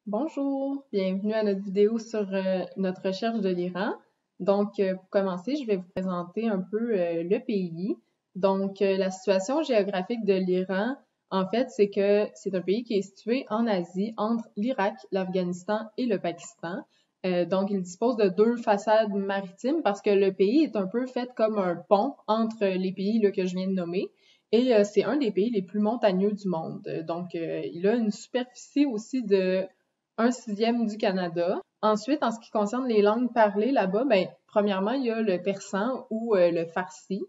Bonjour, bienvenue à notre vidéo sur notre recherche de l'Iran. Pour commencer, je vais vous présenter un peu le pays. La situation géographique de l'Iran, en fait, c'est que c'est un pays qui est situé en Asie, entre l'Irak, l'Afghanistan et le Pakistan. Il dispose de deux façades maritimes parce que le pays est un peu fait comme un pont entre les pays là, que je viens de nommer. C'est un des pays les plus montagneux du monde. Il a une superficie aussi de 1/6 du Canada. Ensuite, en ce qui concerne les langues parlées là-bas, premièrement, il y a le persan ou le farsi.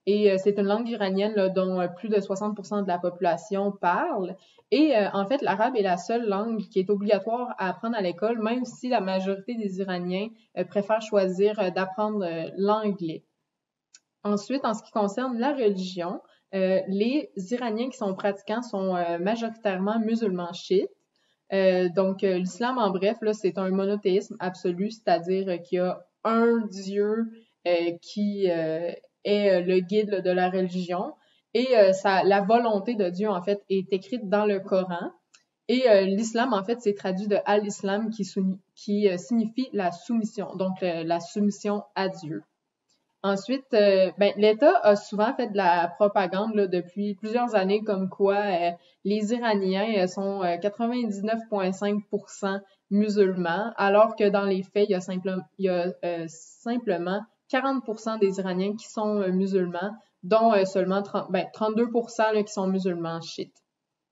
C'est une langue iranienne là, dont plus de 60% de la population parle. En fait, l'arabe est la seule langue qui est obligatoire à apprendre à l'école, même si la majorité des Iraniens préfèrent choisir d'apprendre l'anglais. Ensuite, en ce qui concerne la religion, les Iraniens qui sont pratiquants sont majoritairement musulmans chiites. L'islam, en bref, là, c'est un monothéisme absolu, c'est-à-dire qu'il y a un Dieu qui est le guide là, de la religion. La volonté de Dieu, en fait, est écrite dans le Coran. L'islam, en fait, c'est traduit de al-Islam qui signifie la soumission, la soumission à Dieu. Ensuite, l'État a souvent fait de la propagande là, depuis plusieurs années comme quoi les Iraniens sont 99,5% musulmans, alors que dans les faits, il y a simplement 40% des Iraniens qui sont musulmans, dont seulement 32% là, qui sont musulmans chiites.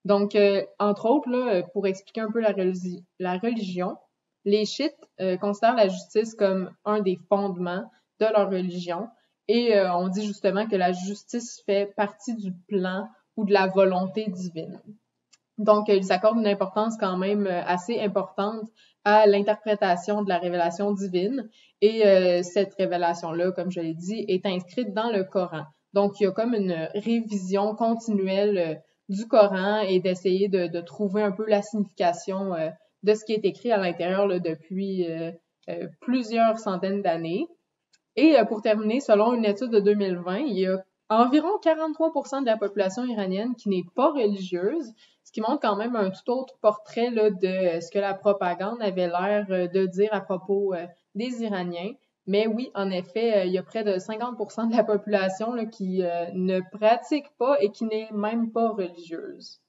Entre autres, là, pour expliquer un peu la religion, les chiites considèrent la justice comme un des fondements de leur religion on dit justement que la justice fait partie du plan ou de la volonté divine. Ils accordent une importance quand même assez importante à l'interprétation de la révélation divine cette révélation-là, comme je l'ai dit, est inscrite dans le Coran. Donc, il y a comme une révision continuelle du Coran et d'essayer de trouver un peu la signification de ce qui est écrit à l'intérieur là, depuis plusieurs centaines d'années. Pour terminer, selon une étude de 2020, il y a environ 43% de la population iranienne qui n'est pas religieuse, ce qui montre quand même un tout autre portrait là, de ce que la propagande avait l'air de dire à propos des Iraniens. Mais oui, en effet, il y a près de 50% de la population là, qui ne pratique pas et qui n'est même pas religieuse.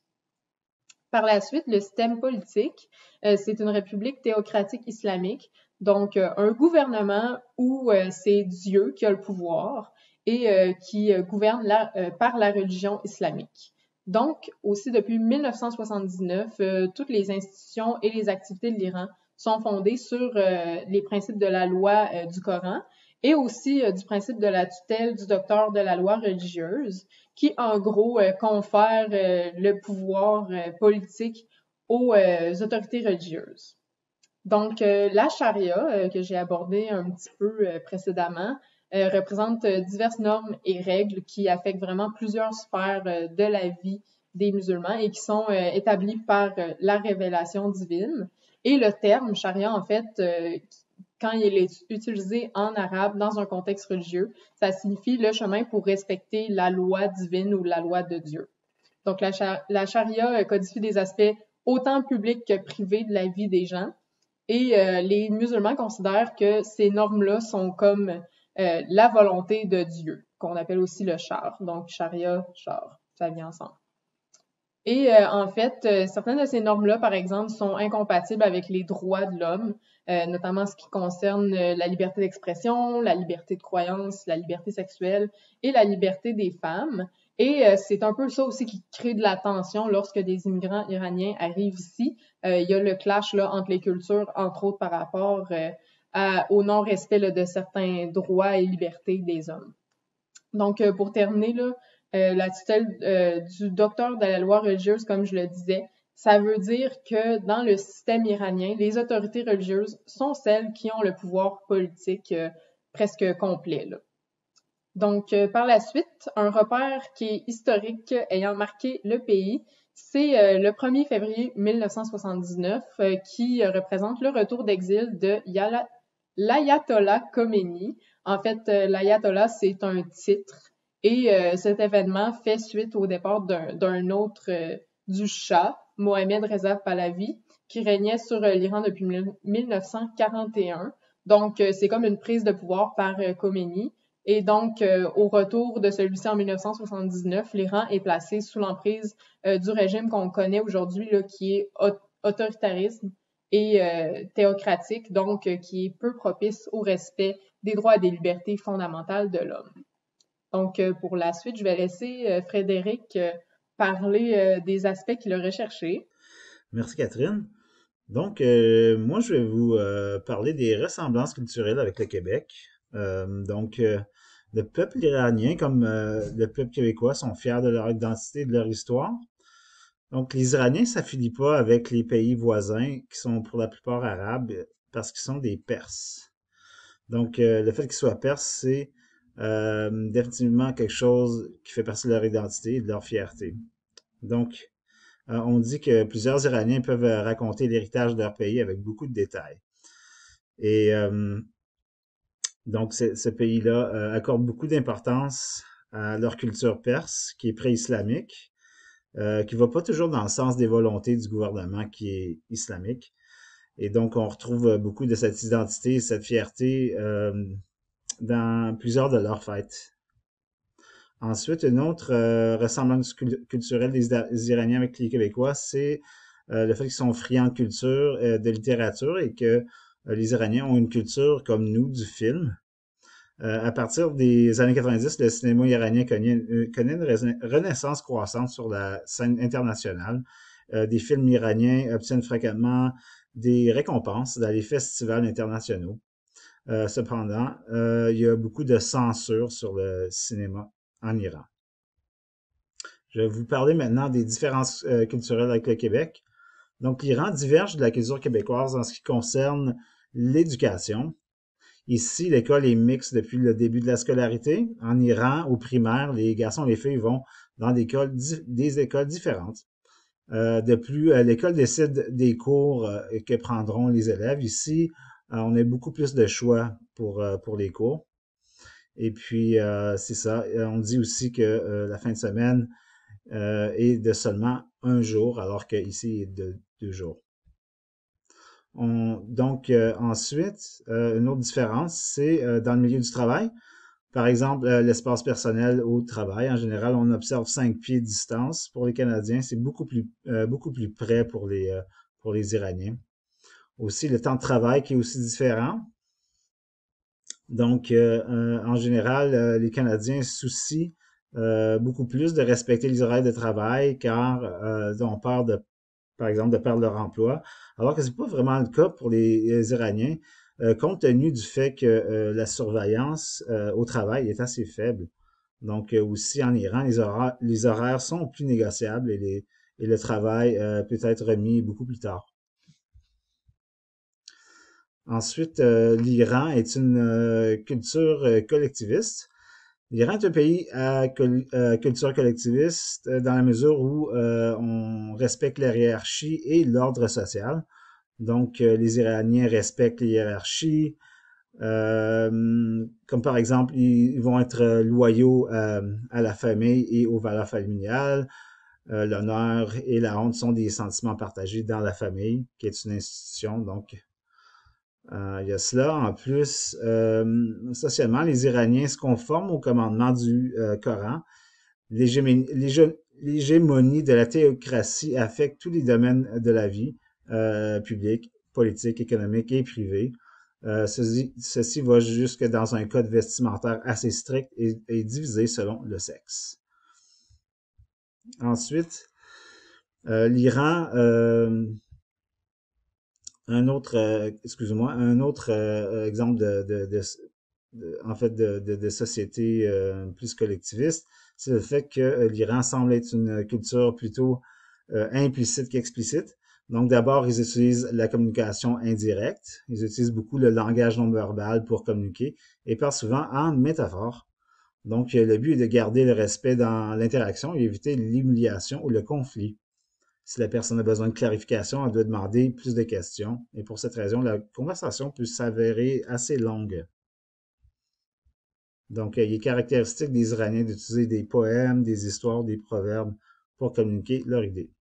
Par la suite, le système politique, c'est une république théocratique islamique, un gouvernement où c'est Dieu qui a le pouvoir qui gouverne par la religion islamique. Donc, aussi depuis 1979, toutes les institutions et les activités de l'Iran sont fondées sur les principes de la loi du Coran et aussi du principe de la tutelle du docteur de la loi religieuse qui, en gros, confère le pouvoir politique aux autorités religieuses. La charia, que j'ai abordée un petit peu précédemment, représente diverses normes et règles qui affectent vraiment plusieurs sphères de la vie des musulmans et qui sont établies par la révélation divine. Et le terme charia, en fait, quand il est utilisé en arabe dans un contexte religieux, ça signifie le chemin pour respecter la loi divine ou la loi de Dieu. Donc, la charia codifie des aspects autant publics que privés de la vie des gens. Les musulmans considèrent que ces normes-là sont comme la volonté de Dieu, qu'on appelle aussi le char. Donc, charia, char, ça vient ensemble. En fait, certaines de ces normes-là, par exemple, sont incompatibles avec les droits de l'homme, notamment ce qui concerne la liberté d'expression, la liberté de croyance, la liberté sexuelle et la liberté des femmes. C'est un peu ça aussi qui crée de la tension lorsque des immigrants iraniens arrivent ici. Il y a le clash là, entre les cultures, entre autres par rapport au non-respect là, de certains droits et libertés des hommes. Pour terminer, là, la tutelle du docteur de la loi religieuse, comme je le disais, ça veut dire que dans le système iranien, les autorités religieuses sont celles qui ont le pouvoir politique presque complet. Là. Par la suite, un repère qui est historique ayant marqué le pays, c'est le 1er février 1979 qui représente le retour d'exil de l'Ayatollah Khomeini. En fait, l'Ayatollah, c'est un titre cet événement fait suite au départ d'un autre du Shah, Mohammad Reza Pahlavi, qui régnait sur l'Iran depuis 1941. Donc, c'est comme une prise de pouvoir par Khomeini. Et donc, au retour de celui-ci en 1979, l'Iran est placé sous l'emprise du régime qu'on connaît aujourd'hui, là, qui est autoritarisme et théocratique, donc qui est peu propice au respect des droits et des libertés fondamentales de l'homme. Donc, pour la suite, je vais laisser Frédéric parler des aspects qu'il a recherchés. Merci Catherine. Donc, moi, je vais vous parler des ressemblances culturelles avec le Québec. Le peuple iranien comme le peuple québécois sont fiers de leur identité et de leur histoire. Donc, les Iraniens s'affilient pas avec les pays voisins qui sont pour la plupart arabes parce qu'ils sont des Perses. Donc, le fait qu'ils soient Perses, c'est définitivement quelque chose qui fait partie de leur identité et de leur fierté. Donc, on dit que plusieurs Iraniens peuvent raconter l'héritage de leur pays avec beaucoup de détails. Et donc, ce pays-là accorde beaucoup d'importance à leur culture perse, qui est pré-islamique, qui va pas toujours dans le sens des volontés du gouvernement qui est islamique. Et donc, on retrouve beaucoup de cette identité et cette fierté dans plusieurs de leurs fêtes. Ensuite, une autre ressemblance culturelle des Iraniens avec les Québécois, c'est le fait qu'ils sont friands de culture, de littérature et que les Iraniens ont une culture comme nous du film. À partir des années 90, le cinéma iranien connaît une renaissance croissante sur la scène internationale. Des films iraniens obtiennent fréquemment des récompenses dans les festivals internationaux. Cependant, il y a beaucoup de censure sur le cinéma en Iran. Je vais vous parler maintenant des différences culturelles avec le Québec. Donc, l'Iran diverge de la culture québécoise en ce qui concerne l'éducation. Ici, l'école est mixte depuis le début de la scolarité. En Iran, au primaire, les garçons et les filles vont dans des écoles différentes. De plus, l'école décide des cours que prendront les élèves. Ici, on a beaucoup plus de choix pour les cours. Et puis, c'est ça. On dit aussi que la fin de semaine est de seulement un jour, alors qu'ici, il est de 2 jours. Ensuite, une autre différence, c'est dans le milieu du travail. Par exemple, l'espace personnel au travail. En général, on observe 5 pieds de distance. Pour les Canadiens, c'est beaucoup plus près pour les Iraniens. Aussi, le temps de travail qui est aussi différent. Donc, en général, les Canadiens se soucient beaucoup plus de respecter les horaires de travail car on peur par exemple, de perdre leur emploi, alors que c'est pas vraiment le cas pour les Iraniens, compte tenu du fait que la surveillance au travail est assez faible. Donc, aussi en Iran, les horaires sont plus négociables et le travail peut être remis beaucoup plus tard. Ensuite, l'Iran est une culture collectiviste. L'Iran est un pays à culture collectiviste dans la mesure où on respecte la hiérarchie et l'ordre social. Donc, les Iraniens respectent les hiérarchies, comme par exemple, ils vont être loyaux à la famille et aux valeurs familiales. L'honneur et la honte sont des sentiments partagés dans la famille, qui est une institution. Donc, il y a cela. En plus, socialement, les Iraniens se conforment au commandement du Coran. L'hégémonie de la théocratie affecte tous les domaines de la vie publique, politique, économique et privée. Ceci va jusque dans un code vestimentaire assez strict et divisé selon le sexe. Ensuite, l'Iran, un autre exemple en fait, de société plus collectiviste, c'est le fait que l'Iran semble être une culture plutôt implicite qu'explicite. Donc, d'abord, ils utilisent la communication indirecte. Ils utilisent beaucoup le langage non verbal pour communiquer et parlent souvent en métaphore. Donc, le but est de garder le respect dans l'interaction et éviter l'humiliation ou le conflit. Si la personne a besoin de clarification, elle doit demander plus de questions. Et pour cette raison, la conversation peut s'avérer assez longue. Donc, il est caractéristique des Iraniens d'utiliser des poèmes, des histoires, des proverbes pour communiquer leur idée.